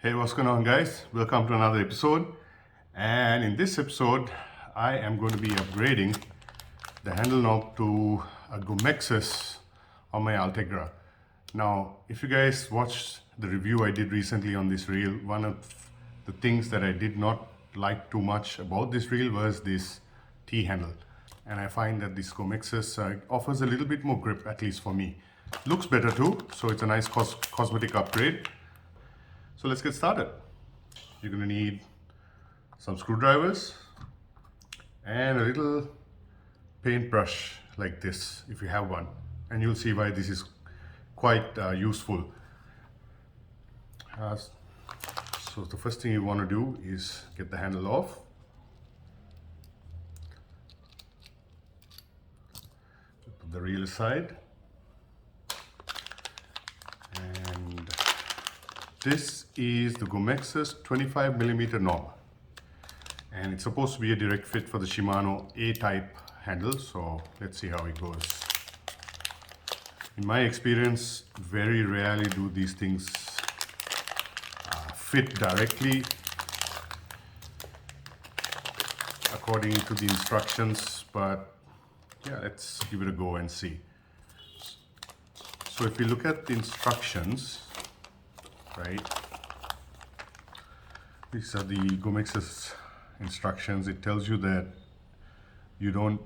Hey, what's going on, guys? Welcome to another episode. And in this episode, I am going to be upgrading the handle knob to a Gomexus on my Ultegra. Now, if you guys watched the review I did recently on this reel, one of the things that I did not like too much about this reel was this T-handle. And I find that this Gomexus offers a little bit more grip, at least for me. Looks better too, so it's a nice cosmetic upgrade. So let's get started. You're going to need some screwdrivers and a little paintbrush like this if you have one, and you'll see why this is quite useful. So the first thing you want to do is get the handle off. Put the reel aside, and this is the Gomexus 25mm knob, and it's supposed to be a direct fit for the Shimano A-type handle, so let's see how it goes. In my experience, very rarely do these things fit directly according to the instructions, but yeah, let's give it a go and see. So if we look at the instructions, right, these are the Gomexus instructions. It tells you that you don't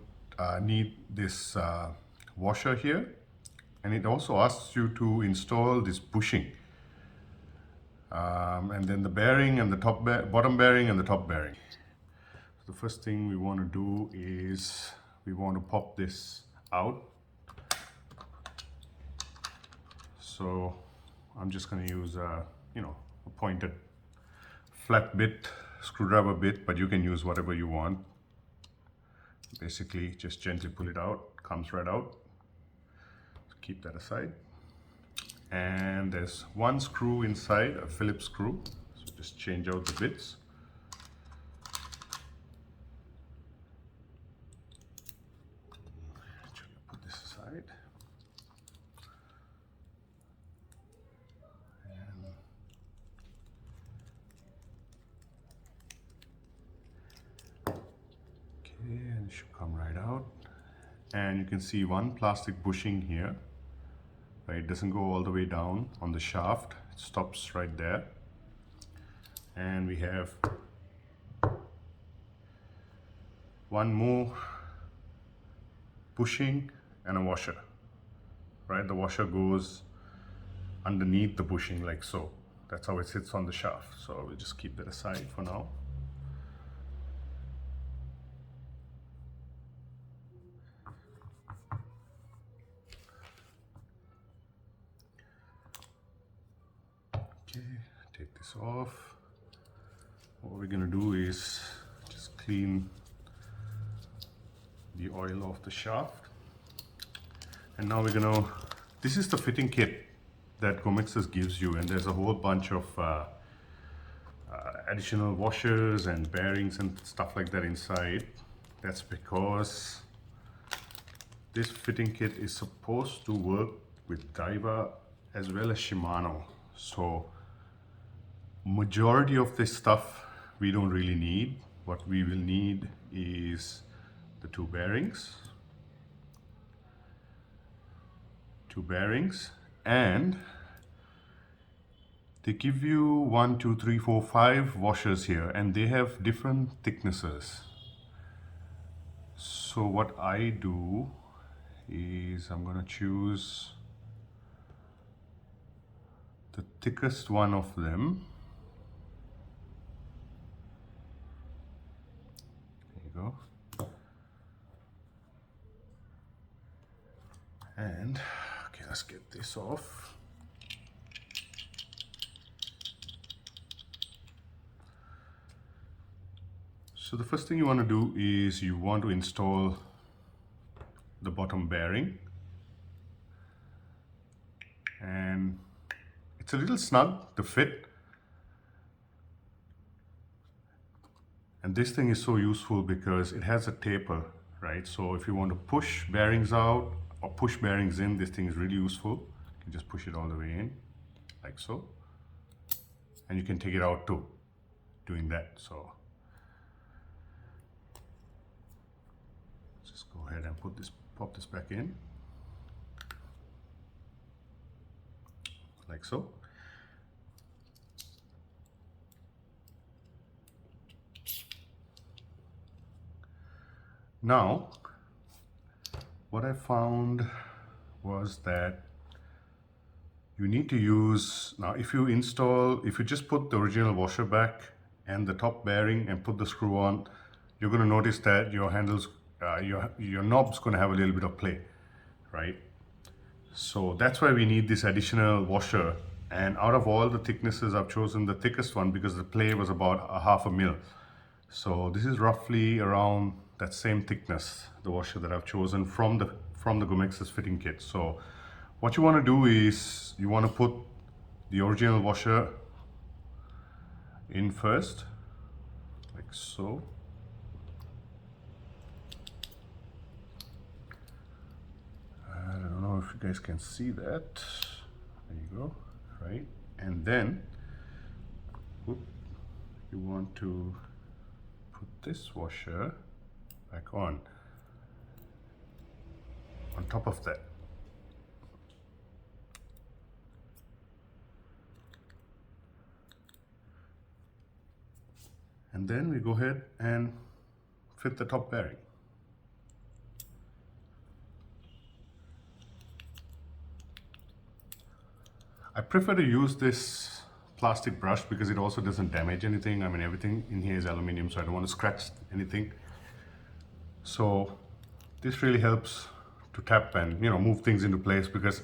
need this washer here, and it also asks you to install this bushing, and then the bearing and the bottom bearing and the top bearing. So the first thing we want to do is we want to pop this out. So I'm just going to use a pointed flat bit, screwdriver bit, but you can use whatever you want. Basically, just gently pull it out, comes right out. So keep that aside. And there's one screw inside, a Phillips screw. So just change out the bits. Put this aside. And it should come right out, and you can see one plastic bushing here, right? It doesn't go all the way down on the shaft, it stops right there. And we have one more bushing and a washer, right? The washer goes underneath the bushing like so. That's how it sits on the shaft, so we'll just keep that aside for now. Okay, take this off. What we're going to do is just clean the oil off the shaft. And now we're going to, this is the fitting kit that Gomexus gives you, and there's a whole bunch of additional washers and bearings and stuff like that inside. That's because this fitting kit is supposed to work with Daiwa as well as Shimano. So majority of this stuff we don't really need. What we will need is the two bearings, and they give you 1, 2, 3, 4, 5 washers here, and they have different thicknesses. So what I do is I'm gonna choose the thickest one of them. There you go. And okay, let's get this off. So the first thing you want to do is you want to install the bottom bearing, and it's a little snug to fit, and this thing is so useful because it has a taper, right? So if you want to push bearings out or push bearings in, this thing is really useful. You can just push it all the way in like so, and you can take it out too doing that. So just go ahead and pop this back in like so. Now what I found was that you need to use, now if you just put the original washer back and the top bearing and put the screw on, you're going to notice that your handles, your knob's going to have a little bit of play, right? So that's why we need this additional washer. And out of all the thicknesses, I've chosen the thickest one because the play was about a 1/2 mil. So this is roughly around that same thickness, the washer that I've chosen from the Gomexus fitting kit. So what you want to do is you want to put the original washer in first, like so. I don't know if you guys can see that. There you go, right? And then you want to put this washer back on top of that. And then we go ahead and fit the top bearing. I prefer to use this plastic brush because it also doesn't damage anything. I mean, everything in here is aluminum, so I don't want to scratch anything. So this really helps to tap and, you know, move things into place, because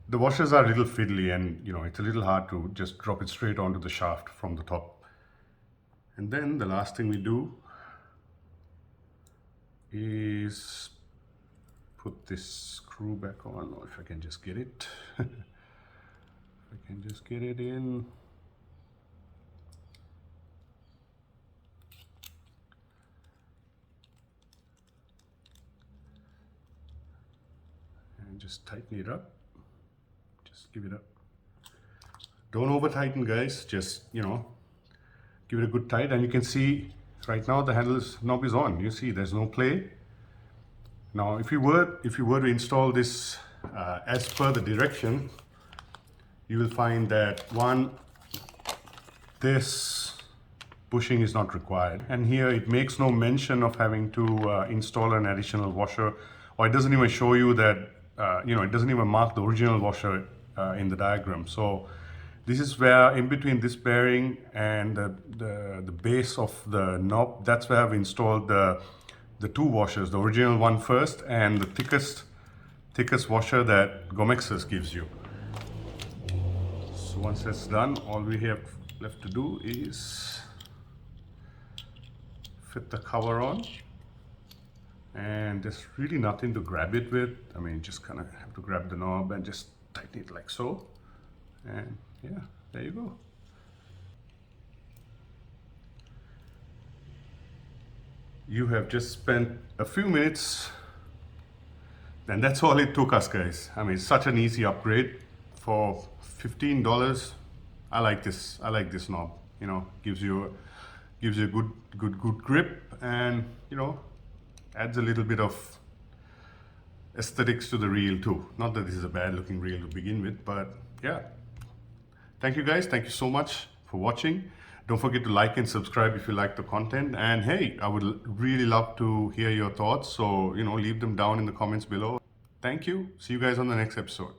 the washers are a little fiddly and, you know, it's a little hard to just drop it straight onto the shaft from the top. And then the last thing we do is put this screw back on, or if I can just get it. If I can just get it in. And just tighten it up. Just give it up. Don't over tighten, guys. Just, you know, give it a good tight. And you can see right now the knob is on. You see there's no play. Now if you were to install this as per the direction, you will find that this bushing is not required, and here it makes no mention of having to install an additional washer, or it doesn't even show you that you know, it doesn't even mark the original washer in the diagram. So this is where, in between this bearing and the base of the knob, that's where I've installed the two washers, the original one first and the thickest washer that Gomexus gives you. So once that's done, all we have left to do is fit the cover on, and there's really nothing to grab it with. I mean, just kind of have to grab the knob and just tighten it like so, and yeah, there you go. You have just spent a few minutes, and that's all it took us, guys. I mean, it's such an easy upgrade for $15. I like this knob. You know, gives you a good grip, and, you know, adds a little bit of aesthetics to the reel too. Not that this is a bad looking reel to begin with, but yeah. Thank you, guys. Thank you so much for watching. Don't forget to like and subscribe if you like the content. And hey, I would really love to hear your thoughts. So, you know, leave them down in the comments below. Thank you. See you guys on the next episode.